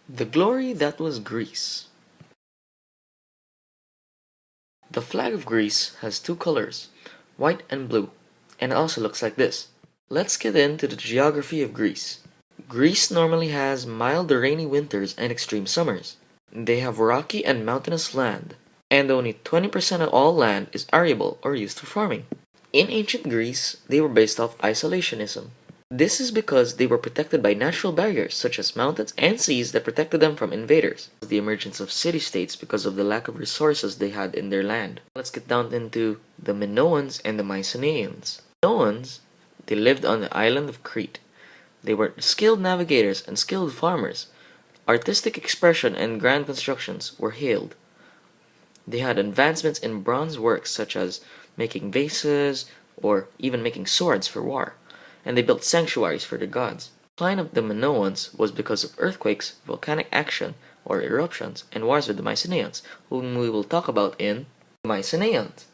The glory that was Greece. The flag of Greece has two colors, white and blue, and also looks like this. Let's get into the geography of Greece. Greece normally has mild rainy winters and extreme summers. They have rocky and mountainous land, and only 20% of all land is arable or used for farming. In ancient Greece, they were based off isolationism. This is because they were protected by natural barriers such as mountains and seas that protected them from invaders. The emergence of city-states because of the lack of resources they had in their land. Let's get down into the Minoans and the Mycenaeans. Minoans, they lived on the island of Crete. They were skilled navigators and skilled farmers. Artistic expression and grand constructions were hailed. They had advancements in bronze works such as making vases or even making swords for war, and they built sanctuaries for their gods. The decline of the Minoans was because of earthquakes, volcanic action or eruptions, and wars with the Mycenaeans, whom we will talk about in the Mycenaeans.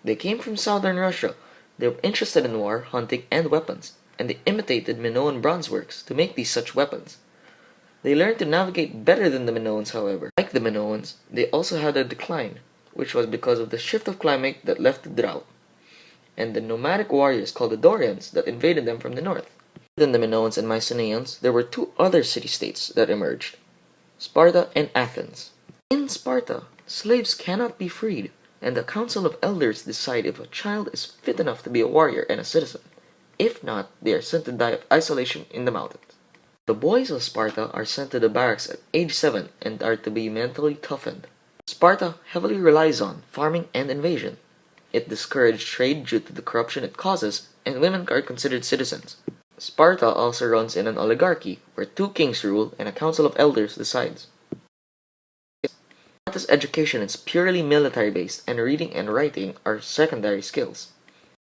They came from southern Russia. They were interested in war, hunting, and weapons, and they imitated Minoan bronze works to make these such weapons. They learned to navigate better than the Minoans, however. Like the Minoans, they also had a decline, which was because of the shift of climate that left the drought, and the nomadic warriors called the Dorians that invaded them from the north. Other than the Minoans and Mycenaeans, there were two other city-states that emerged, Sparta and Athens. In Sparta, slaves cannot be freed, and the Council of Elders decide if a child is fit enough to be a warrior and a citizen. If not, they are sent to die of isolation in the mountains. The boys of Sparta are sent to the barracks at age 7 and are to be mentally toughened. Sparta heavily relies on farming and invasion. It discouraged trade due to the corruption it causes, and women are considered citizens. Sparta also runs in an oligarchy, where two kings rule and a council of elders decides. Sparta's education is purely military-based, and reading and writing are secondary skills.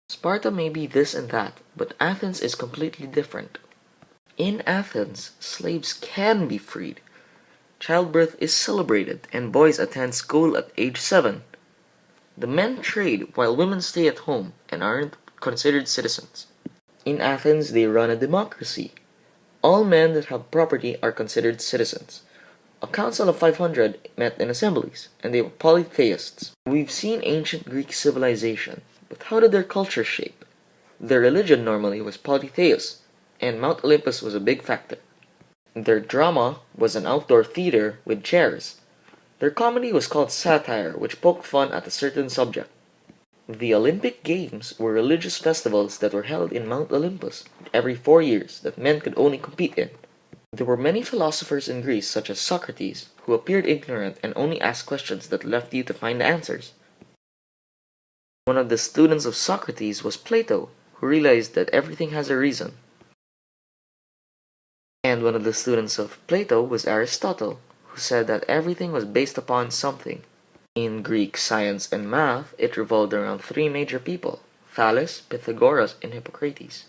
Sparta may be this and that, but Athens is completely different. In Athens, slaves can be freed. Childbirth is celebrated, and boys attend school at age 7. The men trade while women stay at home and aren't considered citizens. In Athens, they run a democracy. All men that have property are considered citizens. A council of 500 met in assemblies, and they were polytheists. We've seen ancient Greek civilization, but how did their culture shape? Their religion normally was polytheist, and Mount Olympus was a big factor. Their drama was an outdoor theater with chairs. Their comedy was called satire, which poked fun at a certain subject. The Olympic Games were religious festivals that were held in Mount Olympus every 4 years that men could only compete in. There were many philosophers in Greece, such as Socrates, who appeared ignorant and only asked questions that left you to find the answers. One of the students of Socrates was Plato, who realized that everything has a reason. And one of the students of Plato was Aristotle, who said that everything was based upon something. In Greek science and math, it revolved around three major people, Thales, Pythagoras, and Hippocrates.